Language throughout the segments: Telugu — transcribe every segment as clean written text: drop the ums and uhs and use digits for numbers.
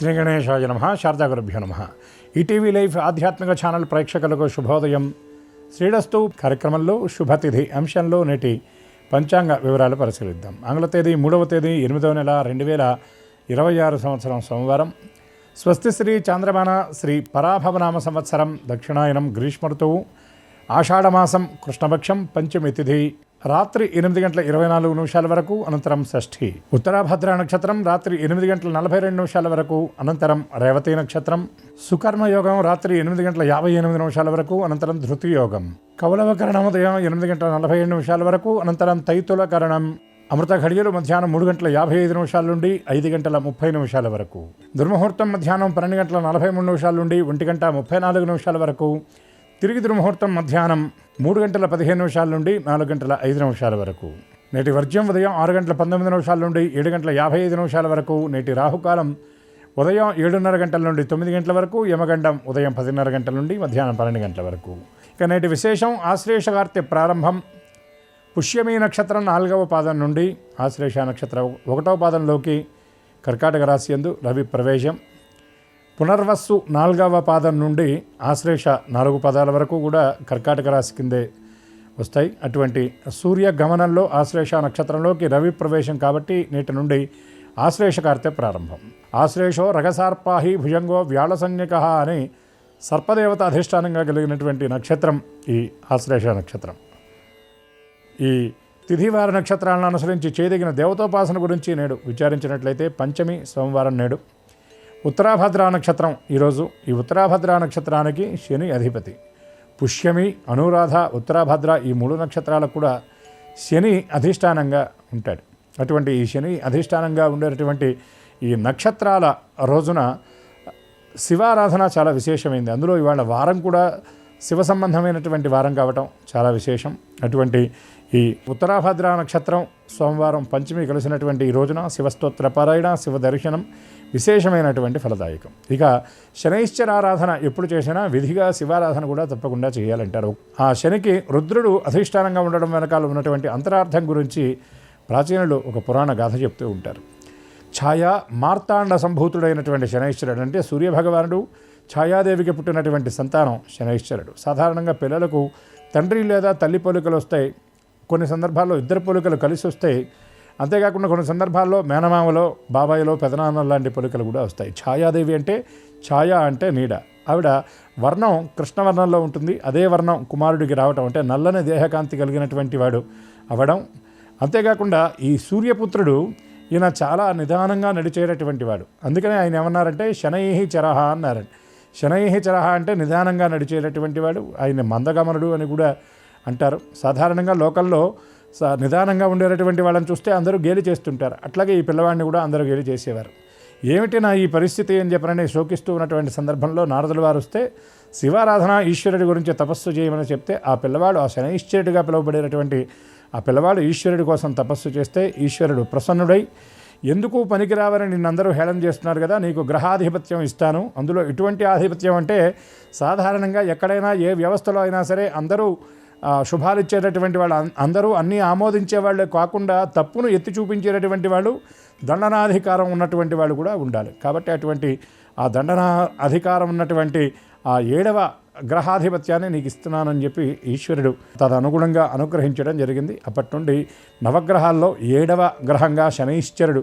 శ్రీ గణేశాయ నమః. శారదాగురుభ్యో నమః. ఈటీవీ లైవ్ ఆధ్యాత్మిక ఛానల్ ప్రేక్షకులకు శుభోదయం. శ్రీరస్తు కార్యక్రమంలో శుభతిథి అంశంలో నేటి పంచాంగ వివరాలు పరిశీలిద్దాం. ఆంగ్ల తేదీ 3వ తేదీ 8వ నెల 2026 సంవత్సరం సోమవారం. స్వస్తి శ్రీ చాంద్రమాన శ్రీ పరాభవనామ సంవత్సరం దక్షిణాయనం గ్రీష్మ ఋతువు ఆషాఢమాసం కృష్ణపక్షం పంచమి తిథి రాత్రి 8:24 వరకు, అనంతరం షష్ఠి. ఉత్తరాభద్ర నక్షత్రం రాత్రి 8:42 వరకు, అనంతరం రేవతి నక్షత్రం. సుకర్మయోగం రాత్రి 8:58 వరకు, అనంతరం ధృతి యోగం. కౌలవకరణం ఉదయం 8:47 వరకు, అనంతరం తైతులకరణం. అమృత ఘడియలు మధ్యాహ్నం 3:55 నుండి 5:30 వరకు. దుర్ముహూర్తం మధ్యాహ్నం 12:43 నుండి 1:34 వరకు. తిరిగి దుర్ముహూర్తం మధ్యాహ్నం 3:15 నుండి 4:05 వరకు. నేటి వర్జ్యం ఉదయం 6:19 నుండి 7:55 వరకు. నేటి రాహుకాలం ఉదయం 7:30 నుండి 9 వరకు. యమగండం ఉదయం 10:30 నుండి మధ్యాహ్నం 12 వరకు. ఇక నేటి విశేషం ఆశ్లేష కార్తె ప్రారంభం. పుష్యమీ నక్షత్రం 4వ పాదం నుండి ఆశ్లేష నక్షత్రం 1వ పాదంలోకి కర్కాటక రాశి యందు రవి ప్రవేశం. పునర్వస్సు 4వ పాదం నుండి ఆశ్లేష 4 పాదాల వరకు కూడా కర్కాటక రాశి కిందే వస్తాయి. అటువంటి సూర్య గమనంలో ఆశ్లేష నక్షత్రంలోకి రవి ప్రవేశం కాబట్టి నేటి నుండి ఆశ్లేష కార్తె ప్రారంభం. ఆశ్లేషో రగసార్పాహి భుజంగో వ్యాళ సంజ్ఞక అని సర్పదేవత అధిష్టానంగా కలిగినటువంటి నక్షత్రం ఈ ఆశ్లేష నక్షత్రం. ఈ తిథివార నక్షత్రాలను అనుసరించి చేయదగిన దేవతోపాసన గురించి నేడు విచారించినట్లయితే పంచమి సోమవారం నేడు. ఉత్తరాభద్ర నక్షత్రం ఈరోజు. ఈ ఉత్తరాభద్ర నక్షత్రానికి శని అధిపతి. పుష్యమి, అనురాధ, ఉత్తరాభద్ర ఈ 3 నక్షత్రాలకు కూడా శని అధిష్టానంగా ఉంటాడు. అటువంటి ఈ శని అధిష్టానంగా ఉండేటువంటి ఈ నక్షత్రాల రోజున శివారాధన చాలా విశేషమైంది. అందులో ఇవాళ వారం కూడా శివ సంబంధమైనటువంటి వారం కావటం చాలా విశేషం. అటువంటి ఈ ఉత్తరాభద్ర నక్షత్రం సోమవారం పంచమి కలిసినటువంటి ఈ రోజున శివస్తోత్ర పారాయణ, శివ దర్శనం విశేషమైనటువంటి ఫలదాయకం. ఇక శనైశ్చరారాధన ఎప్పుడు చేసినా విధిగా శివారాధన కూడా తప్పకుండా చేయాలంటారు. ఆ శనికి రుద్రుడు అధిష్టానంగా ఉండడం వెనకాల ఉన్నటువంటి అంతరార్థం గురించి ప్రాచీనులు ఒక పురాణ గాథ చెప్తూ ఉంటారు. ఛాయా మార్తాండ సంభూతుడైనటువంటి శనైశ్వరుడు అంటే సూర్యభగవానుడు ఛాయాదేవికి పుట్టినటువంటి సంతానం శనైశ్వరుడు. సాధారణంగా పిల్లలకు తండ్రి లేదా తల్లి పోలికలు వస్తాయి. కొన్ని సందర్భాల్లో ఇద్దరు పోలికలు కలిసి వస్తాయి. అంతేకాకుండా కొన్ని సందర్భాల్లో మేనమామలో, బాబాయిలో, పెదనాన్న లాంటి పోలికలు కూడా వస్తాయి. ఛాయాదేవి అంటే ఛాయ అంటే నీడ. ఆవిడ వర్ణం కృష్ణవర్ణంలో ఉంటుంది. అదే వర్ణం కుమారుడికి రావటం అంటే నల్లని దేహకాంతి కలిగినటువంటి వాడు అవడం. అంతేకాకుండా ఈ సూర్యపుత్రుడు ఈయన చాలా నిదానంగా నడిచేటటువంటి వాడు. అందుకనే ఆయన ఏమన్నారంటే శనైహి చరహ అన్నారండి. శనైహి చరహ అంటే నిదానంగా నడిచేటటువంటి వాడు. ఆయన మందగమనుడు అని కూడా అంటారు. సాధారణంగా లోకల్లో నిదానంగా ఉండేటటువంటి వాళ్ళని చూస్తే అందరూ గేలి చేస్తుంటారు. అట్లాగే ఈ పిల్లవాడిని కూడా అందరూ గేలి చేసేవారు. ఏమిటి నా ఈ పరిస్థితి అని చెప్పనని శోకిస్తూ ఉన్నటువంటి సందర్భంలో నారదుల వారు వస్తే శివారాధన ఈశ్వరుడి గురించి తపస్సు చేయమని చెప్తే ఆ పిల్లవాడు ఆ శనైశ్వరుడిగా పిలువబడేటటువంటి ఆ పిల్లవాడు ఈశ్వరుడి కోసం తపస్సు చేస్తే ఈశ్వరుడు ప్రసన్నుడై ఎందుకు పనికిరావని నిన్నందరూ హేళన చేస్తున్నారు కదా, నీకు గ్రహాధిపత్యం ఇస్తాను. అందులో ఇటువంటి ఆధిపత్యం అంటే సాధారణంగా ఎక్కడైనా ఏ వ్యవస్థలో అయినా సరే అందరూ శుభాలు ఇచ్చేటటువంటి వాళ్ళు, అందరూ అన్నీ ఆమోదించే వాళ్ళే కాకుండా తప్పును ఎత్తి చూపించేటటువంటి వాళ్ళు, దండనాధికారం ఉన్నటువంటి వాళ్ళు కూడా ఉండాలి. కాబట్టి అటువంటి ఆ దండనా అధికారం ఉన్నటువంటి ఆ 7వ గ్రహాధిపత్యాన్ని నీకు ఇస్తున్నానని చెప్పి ఈశ్వరుడు తదనుగుణంగా అనుగ్రహించడం జరిగింది. అప్పటి నుండి నవగ్రహాల్లో 7వ గ్రహంగా శనైశ్చరుడు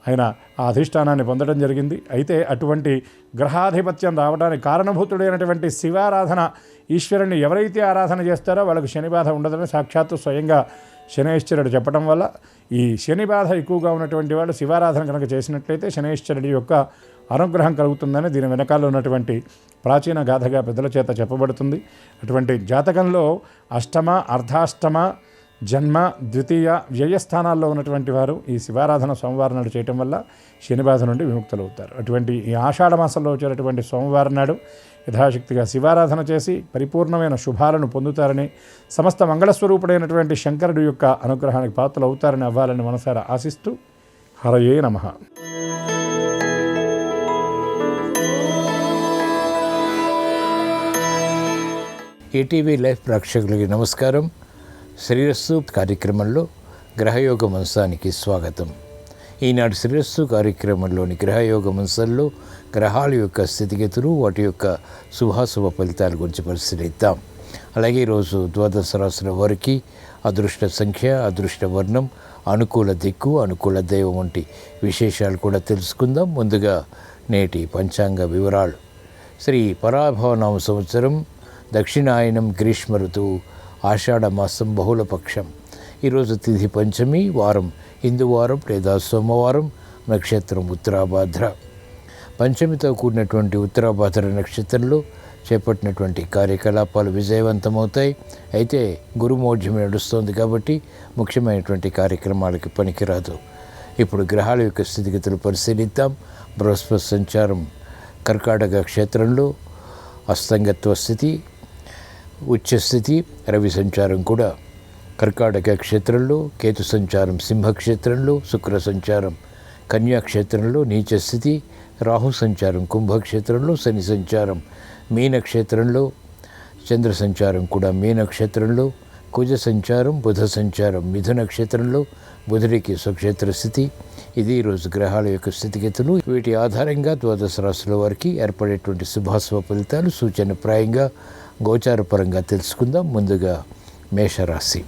ఆయన ఆ అధిష్టానాన్ని పొందడం జరిగింది. అయితే అటువంటి గ్రహాధిపత్యం రావడానికి కారణభూతుడైనటువంటి శివారాధన, ఈశ్వరుని ఎవరైతే ఆరాధన చేస్తారో వాళ్ళకు శని బాధ ఉండదని సాక్షాత్తు స్వయంగా శనైశ్వరుడు చెప్పడం వల్ల ఈ శని బాధ ఎక్కువగా ఉన్నటువంటి వాళ్ళు శివారాధన కనుక చేసినట్లయితే శనైశ్వరుడి యొక్క అనుగ్రహం కలుగుతుందని దీని వెనకాల ఉన్నటువంటి ప్రాచీన గాథగా పెద్దల చేత చెప్పబడుతుంది. అటువంటి జాతకంలో అష్టమ, అర్ధాష్టమ, జన్మ, ద్వితీయ, వ్యయస్థానాల్లో ఉన్నటువంటి వారు ఈ శివారాధన సోమవారం నాడు చేయటం వల్ల శని బాధ నుండి విముక్తులవుతారు. అటువంటి ఈ ఆషాఢ మాసంలో వచ్చేటటువంటి సోమవారం నాడు యథాశక్తిగా శివారాధన చేసి పరిపూర్ణమైన శుభాలను పొందుతారని, సమస్త మంగళస్వరూపుడైనటువంటి శంకరుడి యొక్క అనుగ్రహానికి పాత్రలు అవుతారని అవ్వాలని మనసారా ఆశిస్తూ హరయే నమః. ఈటీవీ లైవ్ ప్రేక్షకులకి నమస్కారం. శ్రీరస్సు కార్యక్రమంలో గ్రహయోగ వంశానికి స్వాగతం. ఈనాటి శ్రేయస్సు కార్యక్రమంలోని గ్రహయోగ అంశంలో గ్రహాల యొక్క స్థితిగతులు, వాటి యొక్క శుభాశుభ ఫలితాల గురించి పరిశీలిద్దాం. అలాగే ఈరోజు ద్వాదశ రాశుల వారికి అదృష్ట సంఖ్య, అదృష్ట వర్ణం, అనుకూల దిక్కు, అనుకూల దైవం వంటి విశేషాలు కూడా తెలుసుకుందాం. ముందుగా నేటి పంచాంగ వివరాలు. శ్రీ పరాభవనామ సంవత్సరం, దక్షిణాయనం, గ్రీష్మ ఋతువు, ఆషాఢ మాసం, బహుళపక్షం. ఈరోజు తిథి పంచమి, వారం హిందూ వారం లేదా సోమవారం, నక్షత్రం ఉత్తరాభాద్ర. పంచమితో కూడినటువంటి ఉత్తరాభాద్ర నక్షత్రంలో చేపట్టినటువంటి కార్యకలాపాలు విజయవంతమవుతాయి. అయితే గురుమోఢ్యం నడుస్తోంది కాబట్టి ముఖ్యమైనటువంటి కార్యక్రమాలకి పనికిరాదు. ఇప్పుడు గ్రహాల యొక్క స్థితిగతులు పరిశీలిద్దాం. బృహస్పతి సంచారం కర్కాటక క్షేత్రంలో అస్తంగత్వ స్థితి, ఉచ్చస్థితి. రవి సంచారం కూడా కర్కాటక క్షేత్రంలో, కేతు సంచారం సింహక్షేత్రంలో, శుక్ర సంచారం కన్యాక్షేత్రంలో నీచస్థితి, రాహు సంచారం కుంభక్షేత్రంలో, శని సంచారం మీనక్షేత్రంలో, చంద్ర సంచారం కూడా మీనక్షేత్రంలో, కుజ సంచారం, బుధ సంచారం మిథున క్షేత్రంలో, బుధుడికి స్వక్షేత్ర స్థితి. ఇది ఈరోజు గ్రహాల యొక్క స్థితిగతులు. వీటి ఆధారంగా ద్వాదశ రాశుల వారికి ఏర్పడేటువంటి శుభాశుభ ఫలితాలు సూచనప్రాయంగా గోచారపరంగా తెలుసుకుందాం. ముందుగా మేషరాశి.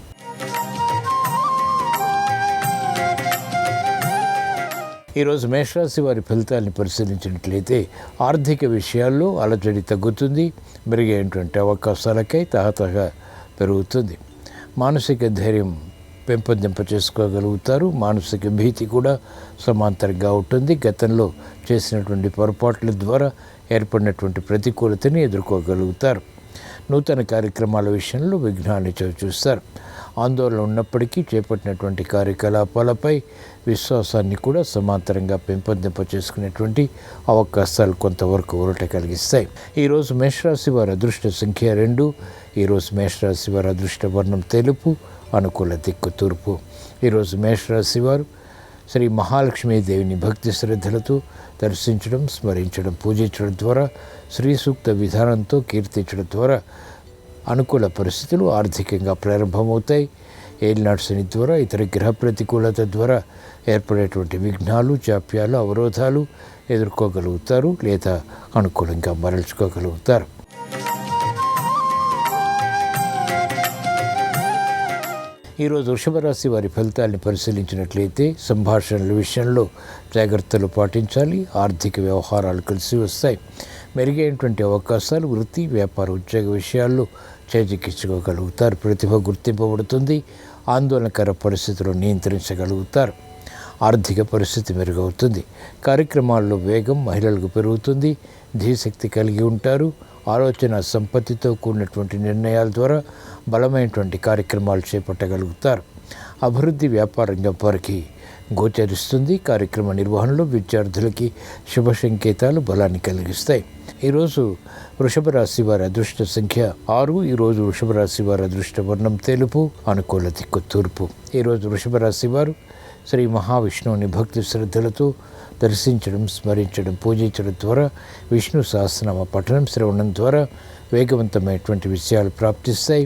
ఈరోజు మేషరాశి వారి ఫలితాలను పరిశీలించినట్లయితే ఆర్థిక విషయాల్లో అలజడి తగ్గుతుంది. మెరుగైనటువంటి అవకాశాలకై తహతహ పెరుగుతుంది. మానసిక ధైర్యం పెంపొందింప చేసుకోగలుగుతారు. మానసిక భీతి కూడా సమాంతరంగా ఉంటుంది. గతంలో చేసినటువంటి పొరపాట్ల ద్వారా ఏర్పడినటువంటి ప్రతికూలతని ఎదుర్కోగలుగుతారు. నూతన కార్యక్రమాల విషయంలో విఘ్నాన్ని చవిచూస్తారు. ఆందోళన ఉన్నప్పటికీ చేపట్టినటువంటి కార్యకలాపాలపై విశ్వాసాన్ని కూడా సమాంతరంగా పెంపొందింప చేసుకునేటువంటి అవకాశాలు కొంతవరకు ఊరట కలిగిస్తాయి. ఈరోజు మేషరాశి వారి అదృష్ట సంఖ్య 2. ఈరోజు మేషరాశి వారి అదృష్ట వర్ణం తెలుపు, అనుకూల దిక్కు తూర్పు. ఈరోజు మేషరాశి వారు శ్రీ మహాలక్ష్మీదేవిని భక్తి శ్రద్ధలతో దర్శించడం, స్మరించడం, పూజించడం ద్వారా, శ్రీ సూక్త విధానంతో కీర్తించడం ద్వారా అనుకూల పరిస్థితులు ఆర్థికంగా ప్రారంభమవుతాయి. ఏలినాటి శని ద్వారా, ఇతర గ్రహ ప్రతికూలత ద్వారా ఏర్పడేటువంటి విఘ్నాలు, జాప్యాలు, అవరోధాలు ఎదుర్కోగలుగుతారు లేదా అనుకూలంగా మరల్చుకోగలుగుతారు. ఈరోజు వృషభ రాశి వారి ఫలితాలను పరిశీలించినట్లయితే సంభాషణల విషయంలో జాగ్రత్తలు పాటించాలి. ఆర్థిక వ్యవహారాలు కలిసి వస్తాయి. మెరుగైనటువంటి అవకాశాలు వృత్తి, వ్యాపార, ఉద్యోగ విషయాల్లో చేజిక్కించుకోగలుగుతారు. ప్రతిభ గుర్తింపబడుతుంది. ఆందోళనకర పరిస్థితులను నియంత్రించగలుగుతారు. ఆర్థిక పరిస్థితి మెరుగవుతుంది. కార్యక్రమాల్లో వేగం మహిళలకు పెరుగుతుంది. ధీశక్తి కలిగి ఉంటారు. ఆలోచన సంపత్తితో కూడినటువంటి నిర్ణయాల ద్వారా బలమైనటువంటి కార్యక్రమాలు చేపట్టగలుగుతారు. అభివృద్ధి వ్యాపారంగా వారికి గోచరిస్తుంది. కార్యక్రమ నిర్వహణలో విద్యార్థులకి శుభ సంకేతాలు బలాన్ని కలిగిస్తాయి. ఈరోజు వృషభ రాశి వారి అదృష్ట సంఖ్య 6. ఈరోజు వృషభ రాశి వారి అదృష్ట వర్ణం తెలుపు, అనుకూల దిక్కు తూర్పు. ఈరోజు వృషభ రాశి వారు శ్రీ మహావిష్ణువుని భక్తి శ్రద్ధలతో దర్శించడం, స్మరించడం, పూజించడం ద్వారా, విష్ణు సహస్రనామ పఠనం, శ్రవణం ద్వారా వేగవంతమైనటువంటి విషయాలు ప్రాప్తిస్తాయి.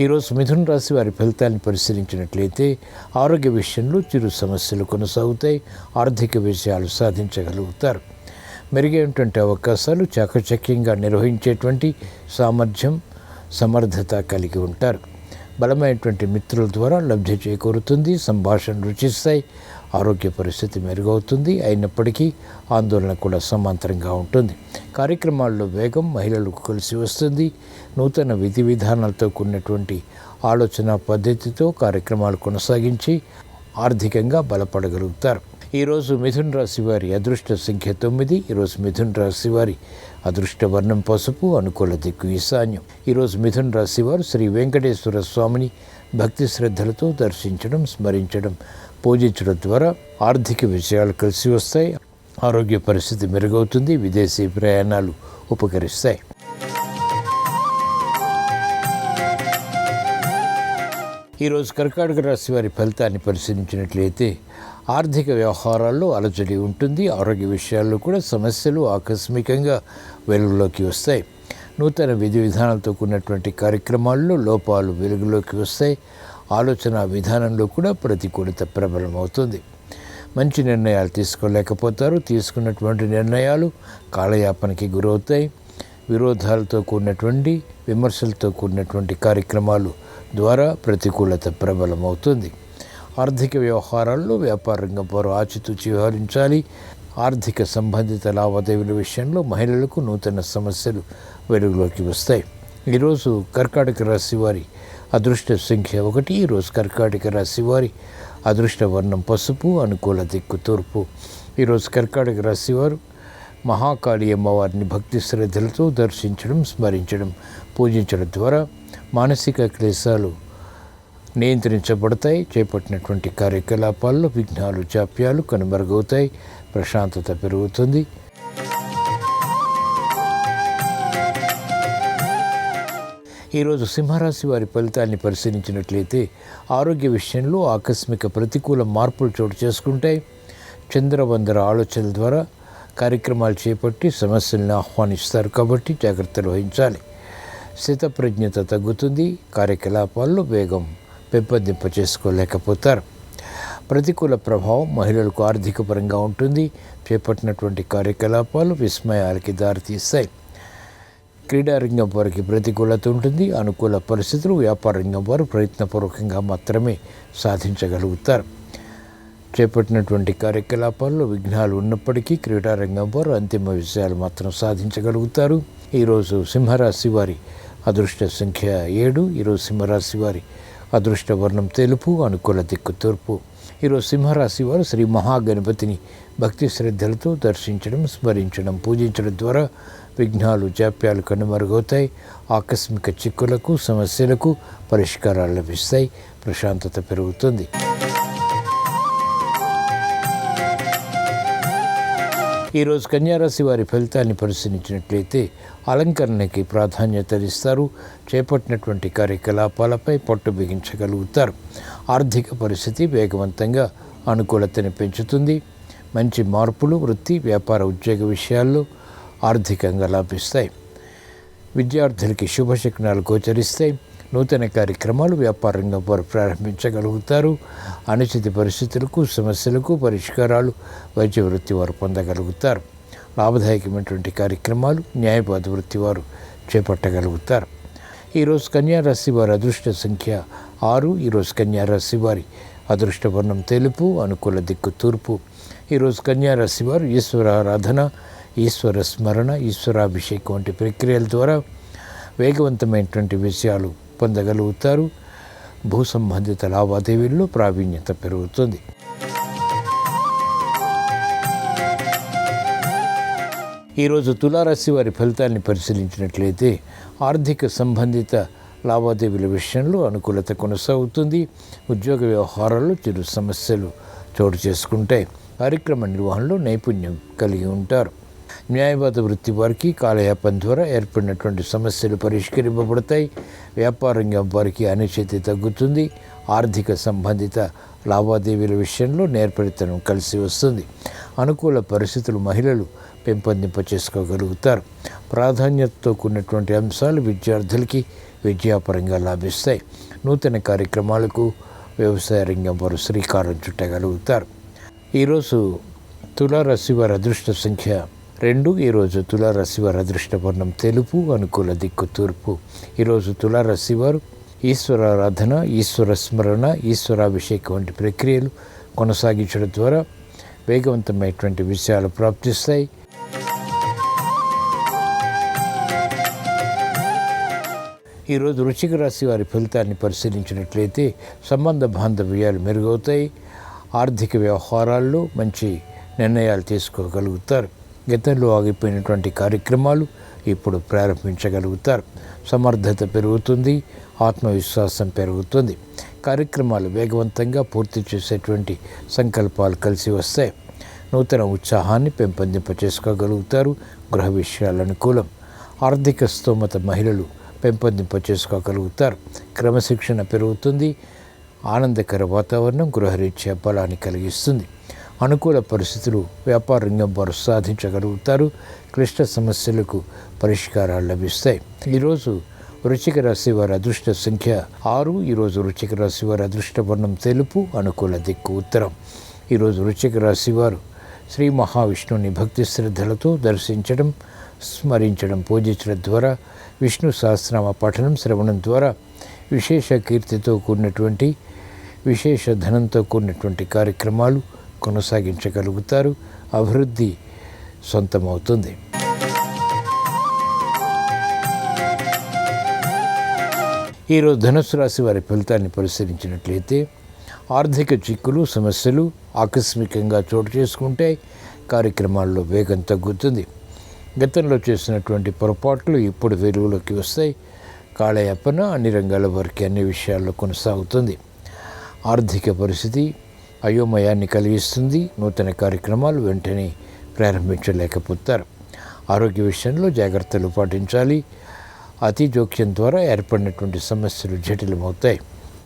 ఈరోజు మిథున రాశి వారి ఫలితాలను పరిశీలించినట్లయితే ఆరోగ్య విషయంలో చిరు సమస్యలు కొనసాగుతాయి. ఆర్థిక విషయాలు సాధించగలుగుతారు. మెరుగైనటువంటి అవకాశాలు, చాకచక్యంగా నిర్వహించేటువంటి సామర్థ్యం, సమర్థత కలిగి ఉంటారు. బలమైనటువంటి మిత్రుల ద్వారా లబ్ధి చేకూరుతుంది. సంభాషణ రుచిస్తాయి. ఆరోగ్య పరిస్థితి మెరుగవుతుంది. అయినప్పటికీ ఆందోళన కూడా సమాంతరంగా ఉంటుంది. కార్యక్రమాల్లో వేగం మహిళలకు కలిసి వస్తుంది. నూతన విధి విధానాలతో కూడినటువంటి ఆలోచన పద్ధతితో కార్యక్రమాలు కొనసాగించి ఆర్థికంగా బలపడగలుగుతారు. ఈరోజు మిథున రాశి వారి అదృష్ట సంఖ్య 9. ఈరోజు మిథున రాశి వారి అదృష్ట వర్ణం పసుపు, అనుకూల దిక్కు ఈశాన్యం. ఈరోజు మిథున రాశి వారు శ్రీ వెంకటేశ్వర స్వామిని భక్తి శ్రద్ధలతో దర్శించడం, స్మరించడం, పూజించడం ద్వారా ఆర్థిక విషయాలు కలిసి వస్తాయి. ఆరోగ్య పరిస్థితి మెరుగవుతుంది. విదేశీ ప్రయాణాలు ఉపకరిస్తాయి. ఈరోజు కర్కాటక రాశి వారి ఫలితాన్ని పరిశీలించినట్లయితే ఆర్థిక వ్యవహారాల్లో అలజడి ఉంటుంది. ఆరోగ్య విషయాల్లో కూడా సమస్యలు ఆకస్మికంగా వెలుగులోకి వస్తాయి. నూతన విధి విధానాలతో కూడినటువంటి కార్యక్రమాల్లో లోపాలు వెలుగులోకి వస్తాయి. ఆలోచన విధానంలో కూడా ప్రతికూలత ప్రబలమవుతుంది. మంచి నిర్ణయాలు తీసుకోలేకపోతారు. తీసుకున్నటువంటి నిర్ణయాలు కాలయాపనకి గురవుతాయి. విరోధాలతో కూడినటువంటి విమర్శలతో కూడినటువంటి కార్యక్రమాలు ద్వారా ప్రతికూలత ప్రబలమవుతుంది. ఆర్థిక వ్యవహారాల్లో వ్యాపార రంగం వారు ఆచితూచి వ్యవహరించాలి. ఆర్థిక సంబంధిత లావాదేవీల విషయంలో మహిళలకు నూతన సమస్యలు వెలుగులోకి వస్తాయి. ఈరోజు కర్కాటక రాశి వారి అదృష్ట సంఖ్య 1. ఈరోజు కర్కాటక రాశి వారి అదృష్ట వర్ణం పసుపు, అనుకూల దిక్కు తూర్పు. ఈరోజు కర్కాటక రాశి వారు మహాకాళి అమ్మవారిని భక్తి శ్రద్ధలతో దర్శించడం, స్మరించడం, పూజించడం ద్వారా మానసిక క్లేశాలు నియంత్రించబడతాయి. చేపట్టినటువంటి కార్యకలాపాల్లో విఘ్నాలు, జాప్యాలు కనుమరుగవుతాయి. ప్రశాంతత పెరుగుతుంది. ఈరోజు సింహరాశి వారి ఫలితాన్ని పరిశీలించినట్లయితే ఆరోగ్య విషయంలో ఆకస్మిక ప్రతికూల మార్పులు చోటు చేసుకుంటాయి. చంద్రవందర ఆలోచనల ద్వారా కార్యక్రమాలు చేపట్టి సమస్యలను ఆహ్వానిస్తారు కాబట్టి జాగ్రత్తలు వహించాలి. స్థితప్రజ్ఞత తగ్గుతుంది. కార్యకలాపాల్లో వేగం పెంపొందింప చేసుకోలేకపోతారు. ప్రతికూల ప్రభావం మహిళలకు ఆర్థిక పరంగా ఉంటుంది. చేపట్టినటువంటి కార్యకలాపాలు విస్మయాలకి దారితీస్తాయి. క్రీడారంగం వారికి ప్రతికూలత ఉంటుంది. అనుకూల పరిస్థితులు వ్యాపార రంగం వారు ప్రయత్నపూర్వకంగా మాత్రమే సాధించగలుగుతారు. చేపట్టినటువంటి కార్యకలాపాల్లో విఘ్నాలు ఉన్నప్పటికీ క్రీడారంగం వారు అంతిమ విజయాలు మాత్రం సాధించగలుగుతారు. ఈరోజు సింహరాశి వారి అదృష్ట సంఖ్య 7. ఈరోజు సింహరాశి వారి అదృష్ట వర్ణం తెలుపు, అనుకూల దిక్కు తూర్పు. ఈరోజు సింహరాశి వారు శ్రీ మహాగణపతిని భక్తి శ్రద్ధలతో దర్శించడం, స్మరించడం, పూజించడం ద్వారా విఘ్నాలు, జాప్యాలు కనుమరుగవుతాయి. ఆకస్మిక చిక్కులకు, సమస్యలకు పరిష్కారాలు లభిస్తాయి. ప్రశాంతత పెరుగుతుంది. ఈరోజు కన్యారాశి వారి ఫలితాన్ని పరిశీలించినట్లయితే అలంకరణకి ప్రాధాన్యత ఇస్తారు. చేపట్టినటువంటి కార్యకలాపాలపై పట్టు బిగించగలుగుతారు. ఆర్థిక పరిస్థితి వేగవంతంగా అనుకూలతని పెంచుతుంది. మంచి మార్పులు వృత్తి, వ్యాపార, ఉద్యోగ విషయాల్లో ఆర్థికంగా లాభిస్తాయి. విద్యార్థులకి శుభశకునాలు గోచరిస్తాయి. నూతన కార్యక్రమాలు వ్యాపార రంగం వారు ప్రారంభించగలుగుతారు. అనుచిత పరిస్థితులకు, సమస్యలకు పరిష్కారాలు వైద్య వృత్తి వారు పొందగలుగుతారు. లాభదాయకమైనటువంటి కార్యక్రమాలు న్యాయవాద వృత్తి వారు చేపట్టగలుగుతారు. ఈరోజు కన్యారాశి వారి అదృష్ట సంఖ్య 6. ఈరోజు కన్యారాశి వారి అదృష్ట వర్ణం తెలుపు, అనుకూల దిక్కు తూర్పు. ఈరోజు కన్యారాశి వారు ఈశ్వర ఆరాధన, ఈశ్వర స్మరణ, ఈశ్వరాభిషేకం వంటి ప్రక్రియల ద్వారా వేగవంతమైనటువంటి విషయాలు పొందగలుగుతారు. భూ సంబంధిత లావాదేవీల్లో ప్రావీణ్యత పెరుగుతుంది. ఈరోజు తులారాశి వారి ఫలితాన్ని పరిశీలించినట్లయితే ఆర్థిక సంబంధిత లావాదేవీల విషయంలో అనుకూలత కొనసాగుతుంది. ఉద్యోగ వ్యవహారాల్లో చిరు సమస్యలు చోటు చేసుకుంటాయి. కార్యక్రమ నిర్వహణలో నైపుణ్యం కలిగి ఉంటారు. న్యాయవాద వృత్తి వారికి కాలయాపన ద్వారా ఏర్పడినటువంటి సమస్యలు పరిష్కరింపబడతాయి. వ్యాపార రంగం వారికి అనిశ్చితి తగ్గుతుంది. ఆర్థిక సంబంధిత లావాదేవీల విషయంలో నేర్పరితనం కలిసి వస్తుంది. అనుకూల పరిస్థితులు మహిళలు పెంపొందింప చేసుకోగలుగుతారు. ప్రాధాన్యతతో కూడినటువంటి అంశాలు విద్యార్థులకి విద్యాపరంగా లాభిస్తాయి. నూతన కార్యక్రమాలకు వ్యవసాయ రంగం వారు శ్రీకారం చుట్టగలుగుతారు. ఈరోజు తులారాశి వారి అదృష్ట సంఖ్య 2. ఈరోజు తులారాశి వారి అదృష్ట వర్ణం తెలుపు, అనుకూల దిక్కు తూర్పు. ఈరోజు తులారాశి వారు ఈశ్వరారాధన, ఈశ్వర స్మరణ, ఈశ్వరాభిషేకం వంటి ప్రక్రియలు కొనసాగించడం ద్వారా వేగవంతమైనటువంటి విషయాలు ప్రాప్తిస్తాయి. ఈరోజు వృశ్చిక రాశి వారి ఫలితాన్ని పరిశీలించినట్లయితే సంబంధ బాంధవ్యాలు మెరుగవుతాయి. ఆర్థిక వ్యవహారాల్లో మంచి నిర్ణయాలు తీసుకోగలుగుతారు. గతంలో ఆగిపోయినటువంటి కార్యక్రమాలు ఇప్పుడు ప్రారంభించగలుగుతారు. సమర్థత పెరుగుతుంది. ఆత్మవిశ్వాసం పెరుగుతుంది. కార్యక్రమాలు వేగవంతంగా పూర్తి చేసేటువంటి సంకల్పాలు కలిసి వస్తాయి. నూతన ఉత్సాహాన్ని పెంపొందింప చేసుకోగలుగుతారు. గృహ విషయాలు అనుకూలం. ఆర్థిక స్తోమత మహిళలు పెంపొందింప చేసుకోగలుగుతారు. క్రమశిక్షణ పెరుగుతుంది. ఆనందకర వాతావరణం గృహరీత్యా బలాన్ని కలిగిస్తుంది. అనుకూల పరిస్థితులు వ్యాపార రంగం వారు సాధించగలుగుతారు. క్లిష్ట సమస్యలకు పరిష్కారాలు లభిస్తాయి. ఈరోజు వృశ్చిక రాశి వారి అదృష్ట సంఖ్య 6. ఈరోజు వృశ్చిక రాశి వారి అదృష్ట వర్ణం తెలుపు. అనుకూల దిక్కు ఉత్తరం. ఈరోజు వృశ్చిక రాశి వారు శ్రీ మహావిష్ణువుని భక్తి శ్రద్ధలతో దర్శించడం, స్మరించడం, పూజించడం ద్వారా, విష్ణు సహస్రనామ పఠనం శ్రవణం ద్వారా విశేష కీర్తితో కూడినటువంటి, విశేష ధనంతో కూడినటువంటి కార్యక్రమాలు కొనసాగించగలుగుతారు. అభివృద్ధి సొంతమవుతుంది. ఈరోజు ధనుస్సు రాశి వారి ఫలితాన్ని పరిశీలించినట్లయితే ఆర్థిక చిక్కులు, సమస్యలు ఆకస్మికంగా చోటు చేసుకుంటే కార్యక్రమాల్లో వేగం తగ్గుతుంది. గతంలో చేసినటువంటి పొరపాట్లు ఇప్పుడు వెలుగులోకి వస్తాయి. కాలయాపన అన్ని రంగాల వారికి అన్ని విషయాల్లో కొనసాగుతుంది. ఆర్థిక పరిస్థితి అయోమయాన్ని కలిగిస్తుంది. నూతన కార్యక్రమాలు వెంటనే ప్రారంభించలేకపోతారు. ఆరోగ్య విషయంలో జాగ్రత్తలు పాటించాలి. అతి జోక్యం ద్వారా ఏర్పడినటువంటి సమస్యలు జటిలమవుతాయి.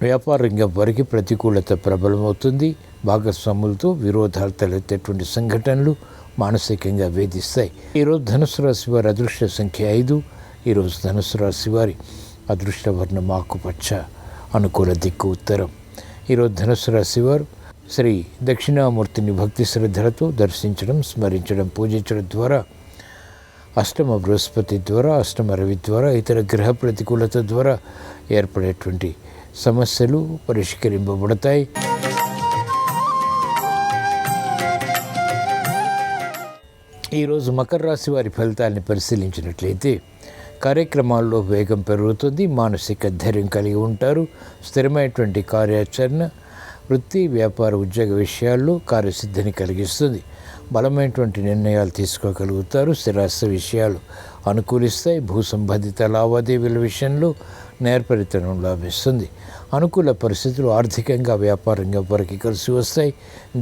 వ్యాపార రంగం వారికి ప్రతికూలత ప్రబలమవుతుంది. భాగస్వాములతో విరోధాలు తలెత్తేటువంటి సంఘటనలు మానసికంగా వేధిస్తాయి. ఈరోజు ధనుసు రాశి వారి అదృష్ట సంఖ్య 5. ఈరోజు ధనుసు రాశి వారి అదృష్ట వర్ణం ఆకుపచ్చ. అనుకూల దిక్కు ఉత్తరం. ఈరోజు ధనుసు రాశి వారు శ్రీ దక్షిణామూర్తిని భక్తి శ్రద్ధలతో దర్శించడం, స్మరించడం, పూజించడం ద్వారా అష్టమ బృహస్పతి ద్వారా, అష్టమ రవి ద్వారా, ఇతర గ్రహ ప్రతికూలత ద్వారా ఏర్పడేటువంటి సమస్యలు పరిష్కరింపబడతాయి. ఈరోజు మకర రాశి వారి ఫలితాన్ని పరిశీలించినట్లయితే కార్యక్రమాల్లో వేగం పెరుగుతుంది. మానసిక ధైర్యం కలిగి ఉంటారు. స్థిరమైనటువంటి కార్యాచరణ వృత్తి, వ్యాపార, ఉద్యోగ విషయాల్లో కార్యసిద్ధిని కలిగిస్తుంది. బలమైనటువంటి నిర్ణయాలు తీసుకోగలుగుతారు. స్థిరాస్తి విషయాలు అనుకూలిస్తాయి. భూ సంబంధిత లావాదేవీల విషయంలో నేర్పరితనం లభిస్తుంది. అనుకూల పరిస్థితులు ఆర్థికంగా, వ్యాపారంగా వారికి కలిసి వస్తాయి.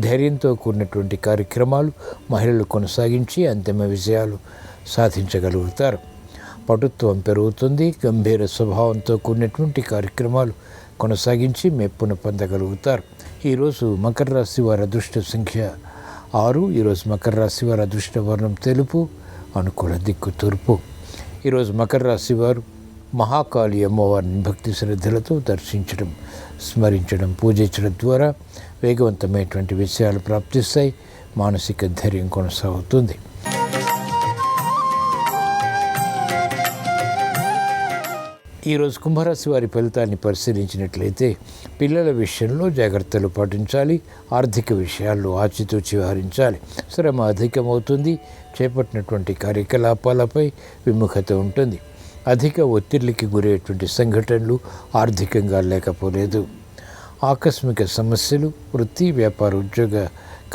ధైర్యంతో కూడినటువంటి కార్యక్రమాలు మహిళలు కొనసాగించి అంతిమ విజయాలు సాధించగలుగుతారు. పటుత్వం పెరుగుతుంది. గంభీర స్వభావంతో కూడినటువంటి కార్యక్రమాలు కొనసాగించి మెప్పును పొందగలుగుతారు. ఈరోజు మకర రాశి వారి అదృష్ట సంఖ్య 6. ఈరోజు మకర రాశి వారి అదృష్ట వర్ణం తెలుపు. అనుకూల దిక్కు తూర్పు. ఈరోజు మకర రాశి వారు మహాకాళి అమ్మవారిని భక్తి శ్రద్ధలతో దర్శించడం, స్మరించడం, పూజించడం ద్వారా వేగవంతమైనటువంటి విషయాలు ప్రాప్తిస్తాయి. మానసిక ధైర్యం కొనసాగుతుంది. ఈరోజు కుంభరాశి వారి ఫలితాన్ని పరిశీలించినట్లయితే పిల్లల విషయంలో జాగ్రత్తలు పాటించాలి. ఆర్థిక విషయాల్లో ఆచితూచి వ్యవహరించాలి. శ్రమ అధికమవుతుంది. చేపట్టినటువంటి కార్యకలాపాలపై విముఖత ఉంటుంది. అధిక ఒత్తిడికి గురయ్యేటువంటి సంఘటనలు ఆర్థికంగా లేకపోలేదు. ఆకస్మిక సమస్యలు వృత్తి, వ్యాపార, ఉద్యోగ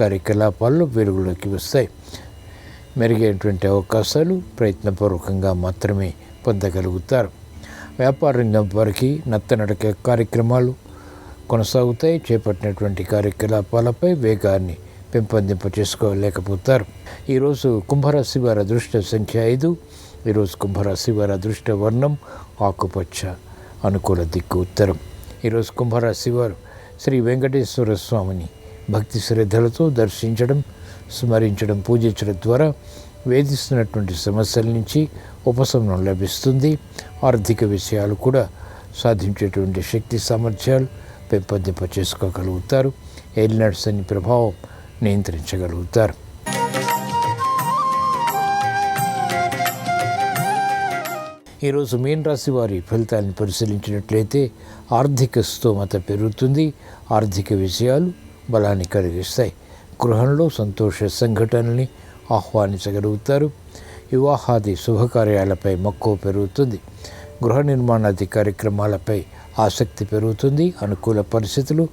కార్యకలాపాల్లో వెలుగులోకి వస్తాయి. మెరుగైనటువంటి అవకాశాలు ప్రయత్నపూర్వకంగా మాత్రమే పొందగలుగుతారు. వ్యాపార రంగం వారికి నత్తనడక కార్యక్రమాలు కొనసాగుతాయి. చేపట్టినటువంటి కార్యకలాపాలపై వేగాన్ని పెంపొందింప చేసుకోలేకపోతారు. ఈరోజు కుంభరాశి వారి అదృష్ట సంఖ్య 5. ఈరోజు కుంభరాశి వారి అదృష్ట వర్ణం ఆకుపచ్చ. అనుకూల దిక్కు ఉత్తరం. ఈరోజు కుంభరాశి వారు శ్రీ వెంకటేశ్వర స్వామిని భక్తి శ్రద్ధలతో దర్శించడం, స్మరించడం, పూజించడం ద్వారా వేధిస్తున్నటువంటి సమస్యల నుంచి ఉపశమనం లభిస్తుంది. ఆర్థిక విషయాలు కూడా సాధించేటువంటి శక్తి సామర్థ్యాలు పెంపొందింప చేసుకోగలుగుతారు. ఏలినాటి శని ప్రభావం నియంత్రించగలుగుతారు. ఈరోజు మీన రాశి వారి ఫలితాలను పరిశీలించినట్లయితే ఆర్థిక స్తోమత పెరుగుతుంది. ఆర్థిక విషయాలు బలాన్ని కలిగిస్తాయి. గృహంలో సంతోష సంఘటనల్ని ఆహ్వానించగలుగుతారు. వివాహాది శుభకార్యాలపై మక్కువ పెరుగుతుంది. గృహ నిర్మాణాది కార్యక్రమాలపై ఆసక్తి పెరుగుతుంది. అనుకూల పరిస్థితులు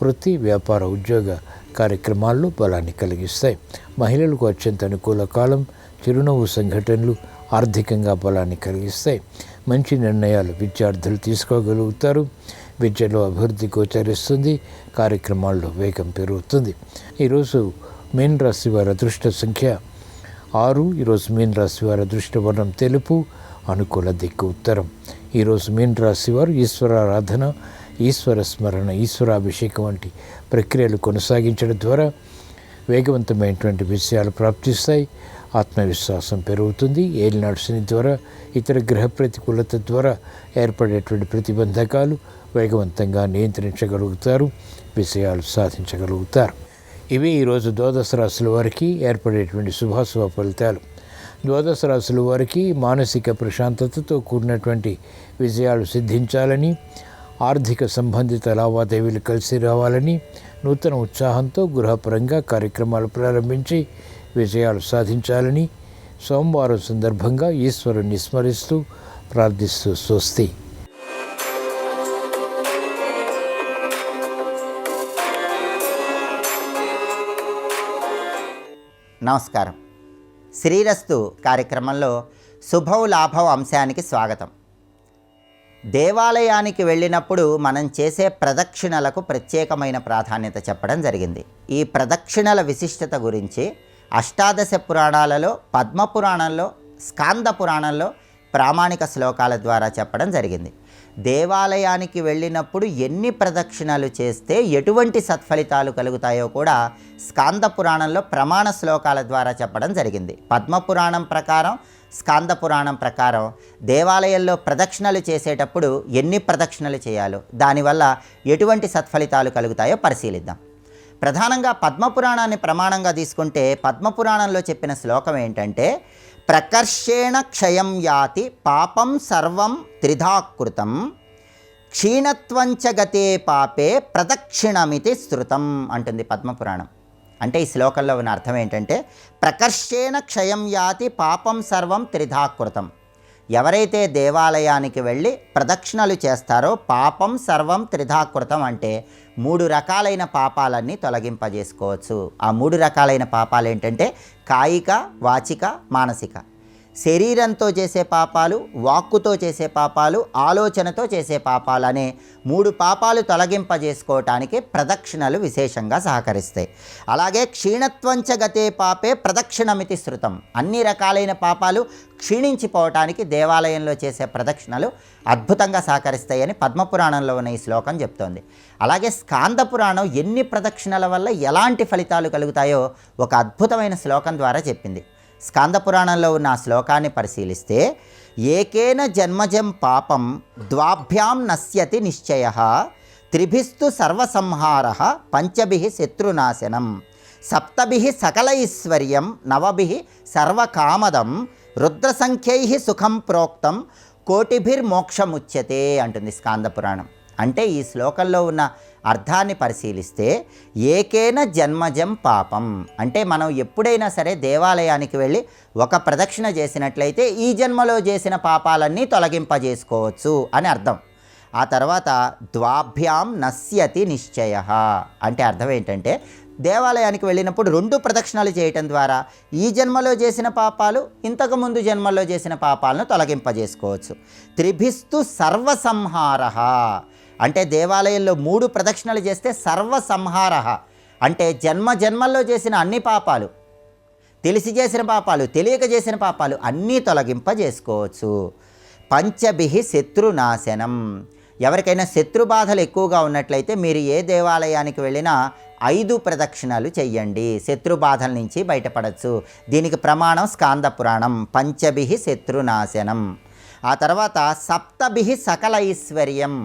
వృత్తి, వ్యాపార, ఉద్యోగ కార్యక్రమాల్లో బలాన్ని కలిగిస్తాయి. మహిళలకు అత్యంత అనుకూల కాలం. చిరునవ్వు సంఘటనలు ఆర్థికంగా బలాన్ని కలిగిస్తాయి. మంచి నిర్ణయాలు విద్యార్థులు తీసుకోగలుగుతారు. విద్యలో అభివృద్ధి గోచరిస్తుంది. కార్యక్రమాల్లో వేగం పెరుగుతుంది. ఈరోజు మీన రాశి వారి అదృష్ట సంఖ్య 6. ఈరోజు మీన రాశి వారి అదృష్ట వర్ణం తెలుపు. అనుకూల దిక్కు ఉత్తరం. ఈరోజు మీన రాశి వారు ఈశ్వరారాధన, ఈశ్వర స్మరణ, ఈశ్వరాభిషేకం వంటి ప్రక్రియలు కొనసాగించడం ద్వారా వేగవంతమైనటువంటి విషయాలు ప్రాప్తిస్తాయి. ఆత్మవిశ్వాసం పెరుగుతుంది. ఏలినాడు శని ద్వారా, ఇతర గ్రహ ప్రతికూలత ద్వారా ఏర్పడేటువంటి ప్రతిబంధకాలు వేగవంతంగా నియంత్రించగలుగుతారు, విషయాలు సాధించగలుగుతారు. ఇవి ఈరోజు ద్వాదశ రాశుల వారికి ఏర్పడేటువంటి శుభాశుభ ఫలితాలు. ద్వాదశ రాశుల వారికి మానసిక ప్రశాంతతతో కూడినటువంటి విజయాలు సిద్ధించాలని, ఆర్థిక సంబంధిత లావాదేవీలు కలిసి రావాలని, నూతన ఉత్సాహంతో గృహపరంగా కార్యక్రమాలు ప్రారంభించి విజయాలు సాధించాలని సోమవారం సందర్భంగా ఈశ్వరుని స్మరిస్తూ ప్రార్థిస్తూ స్వస్తి. నమస్కారం. శ్రీరస్తు కార్యక్రమంలో శుభం లాభం అంశానికి స్వాగతం. దేవాలయానికి వెళ్ళినప్పుడు మనం చేసే ప్రదక్షిణలకు ప్రత్యేకమైన ప్రాధాన్యత చెప్పడం జరిగింది. ఈ ప్రదక్షిణల విశిష్టత గురించి అష్టాదశ పురాణాలలో, పద్మపురాణంలో, స్కాంద పురాణంలో ప్రామాణిక శ్లోకాల ద్వారా చెప్పడం జరిగింది. దేవాలయానికి వెళ్ళినప్పుడు ఎన్ని ప్రదక్షిణలు చేస్తే ఎటువంటి సత్ఫలితాలు కలుగుతాయో కూడా స్కాంద పురాణంలో ప్రమాణ శ్లోకాల ద్వారా చెప్పడం జరిగింది. పద్మపురాణం ప్రకారం, స్కాంద పురాణం ప్రకారం దేవాలయంలో ప్రదక్షిణలు చేసేటప్పుడు ఎన్ని ప్రదక్షిణలు చేయాలో, దానివల్ల ఎటువంటి సత్ఫలితాలు కలుగుతాయో పరిశీలిద్దాం. ప్రధానంగా పద్మపురాణాన్ని ప్రమాణంగా తీసుకుంటే పద్మపురాణంలో చెప్పిన శ్లోకం ఏంటంటే, ప్రకర్షేణ క్షయం యాతి పాపం సర్వం త్రిధాకృతం క్షీణత్వంచ గతే పాపే ప్రదక్షిణమితి శ్రుతం అంటుంది పద్మపురాణం. అంటే ఈ శ్లోకంలో ఉన్న అర్థం ఏంటంటే, ప్రకర్షేణ క్షయం యాతి పాపం సర్వం త్రిధాకృతం. ఎవరైతే దేవాలయానికి వెళ్ళి ప్రదక్షిణలు చేస్తారో పాపం సర్వం త్రిధాకృతం అంటే 3 రకాలైన పాపాలన్నీ తొలగింపజేసుకోవచ్చు. ఆ 3 రకాలైన పాపాలు ఏంటంటే కాయిక, వాచిక, మానసిక. శరీరంతో చేసే పాపాలు, వాక్కుతో చేసే పాపాలు, ఆలోచనతో చేసే పాపాలు అనే 3 పాపాలు తొలగింపజేసుకోవటానికి ప్రదక్షిణలు విశేషంగా సహకరిస్తాయి. అలాగే క్షీణత్వంచ గతే పాపే ప్రదక్షిణమితి శృతం. అన్ని రకాలైన పాపాలు క్షీణించిపోవటానికి దేవాలయంలో చేసే ప్రదక్షిణలు అద్భుతంగా సహకరిస్తాయని పద్మపురాణంలో ఉన్న ఈ శ్లోకం చెప్తోంది. అలాగే స్కాంద పురాణం ఎన్ని ప్రదక్షిణల వల్ల ఎలాంటి ఫలితాలు కలుగుతాయో ఒక అద్భుతమైన శ్లోకం ద్వారా చెప్పింది. స్కాంద పురాణంలో ఉన్న ఆ శ్లోకాన్ని పరిశీలిస్తే, ఏకేన జన్మజం పాపం ద్వాభ్యాం నశ్యతి నిశ్చయః త్రిభిస్తు సర్వసంహారః పంచభిః శత్రునాశనం సప్తభిః సకలైశ్వర్యం నవభిః సర్వకామదం రుద్రసంఖ్యైః సుఖం ప్రోక్తం కోటిభిర్మోక్షముచ్యతే అంటుంది స్కాంద పురాణం. అంటే ఈ శ్లోకంలో ఉన్న అర్థాన్ని పరిశీలిస్తే, ఏకేన జన్మజం పాపం అంటే మనం ఎప్పుడైనా సరే దేవాలయానికి వెళ్ళి ఒక ప్రదక్షిణ చేసినట్లయితే ఈ జన్మలో చేసిన పాపాలన్నీ తొలగింపజేసుకోవచ్చు అని అర్థం. ఆ తర్వాత ద్వాభ్యాం నశ్యతి నిశ్చయః అంటే అర్థం ఏంటంటే, దేవాలయానికి వెళ్ళినప్పుడు 2 ప్రదక్షిణలు చేయటం ద్వారా ఈ జన్మలో చేసిన పాపాలు, ఇంతకుముందు జన్మలో చేసిన పాపాలను తొలగింపజేసుకోవచ్చు. త్రిభిస్తు సర్వసంహారః అంటే దేవాలయంలో 3 ప్రదక్షిణలు చేస్తే సర్వసంహారః అంటే జన్మల్లో చేసిన అన్ని పాపాలు, తెలిసి చేసిన పాపాలు, తెలియక చేసిన పాపాలు అన్నీ తొలగింపజేసుకోవచ్చు. పంచభిః శత్రునాశనం. ఎవరికైనా శత్రుబాధలు ఎక్కువగా ఉన్నట్లయితే మీరు ఏ దేవాలయానికి వెళ్ళినా 5 ప్రదక్షిణలు చెయ్యండి, శత్రుబాధల నుంచి బయటపడవచ్చు. దీనికి ప్రమాణం స్కాంద పురాణం. పంచభిః శత్రునాశనం. ఆ తర్వాత సప్తభిః సకల ఐశ్వర్యం.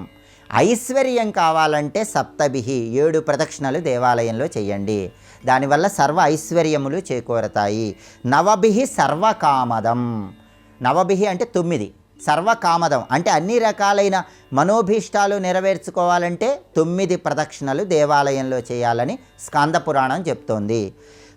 ఐశ్వర్యం కావాలంటే సప్తభిః 7 ప్రదక్షిణలు దేవాలయంలో చేయండి, దానివల్ల సర్వ ఐశ్వర్యములు చేకూరతాయి. నవభిః సర్వకామదం. నవభిః అంటే 9, సర్వకామదం అంటే అన్ని రకాలైన మనోభీష్టాలు నెరవేర్చుకోవాలంటే 9 ప్రదక్షిణలు దేవాలయంలో చేయాలని స్కాంద పురాణం చెప్తోంది.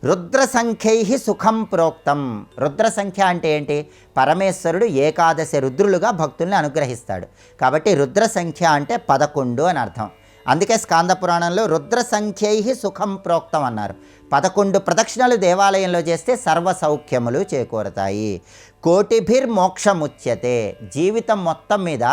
రుద్ర సంఖ్యైః సుఖం ప్రోక్తం. రుద్ర సంఖ్య అంటే ఏంటి? పరమేశ్వరుడు ఏకాదశి రుద్రులుగా భక్తుల్ని అనుగ్రహిస్తాడు కాబట్టి రుద్ర సంఖ్య అంటే 11 అని అర్థం. అందుకే స్కాంద పురాణంలో రుద్ర సంఖ్యైః సుఖం ప్రోక్తం అన్నారు. 11 ప్రదక్షిణలు దేవాలయంలో చేస్తే సర్వ సౌఖ్యములు చేకూరతాయి. కోటిభిర్మోక్షముచ్యతే. జీవితం మొత్తం మీద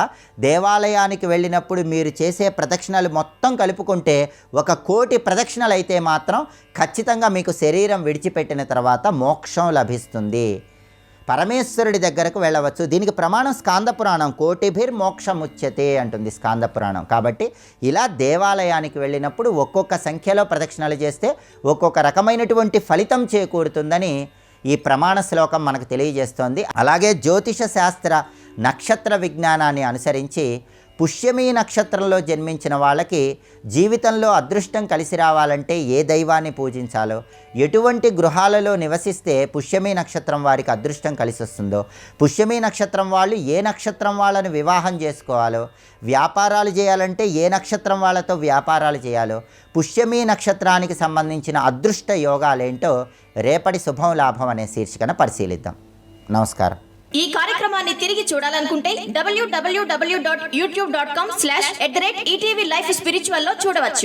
దేవాలయానికి వెళ్ళినప్పుడు మీరు చేసే ప్రదక్షిణలు మొత్తం కలుపుకుంటే 1,000,000 ప్రదక్షిణలు అయితే మాత్రం ఖచ్చితంగా మీకు శరీరం విడిచిపెట్టిన తర్వాత మోక్షం లభిస్తుంది. పరమేశ్వరుడి దగ్గరకు వెళ్ళవచ్చు. దీనికి ప్రమాణం స్కాంద పురాణం. కోటిభిర్ మోక్షముచ్యతే అంటుంది స్కాంద పురాణం. కాబట్టి ఇలా దేవాలయానికి వెళ్ళినప్పుడు ఒక్కొక్క సంఖ్యలో ప్రదక్షిణలు చేస్తే ఒక్కొక్క రకమైనటువంటి ఫలితం చేకూరుతుందని ఈ ప్రమాణ శ్లోకం మనకు తెలియజేస్తోంది. అలాగే జ్యోతిష శాస్త్ర నక్షత్ర విజ్ఞానాన్ని అనుసరించి పుష్యమీ నక్షత్రంలో జన్మించిన వాళ్ళకి జీవితంలో అదృష్టం కలిసి రావాలంటే ఏ దైవాన్ని పూజించాలో, ఎటువంటి గృహాలలో నివసిస్తే పుష్యమీ నక్షత్రం వారికి అదృష్టం కలిసి వస్తుందో, పుష్యమీ నక్షత్రం వాళ్ళు ఏ నక్షత్రం వాళ్ళని వివాహం చేసుకోవాలో, వ్యాపారాలు చేయాలంటే ఏ నక్షత్రం వాళ్ళతో వ్యాపారాలు చేయాలో, పుష్యమీ నక్షత్రానికి సంబంధించిన అదృష్ట యోగాలేంటో రేపటి శుభం లాభం అనే శీర్షికన పరిశీలిద్దాం. నమస్కారం. ఈ కార్యక్రమాన్ని తిరిగి చూడాలనుకుంటే www.youtube.com/ETV Life Spiritual లో చూడవచ్చు.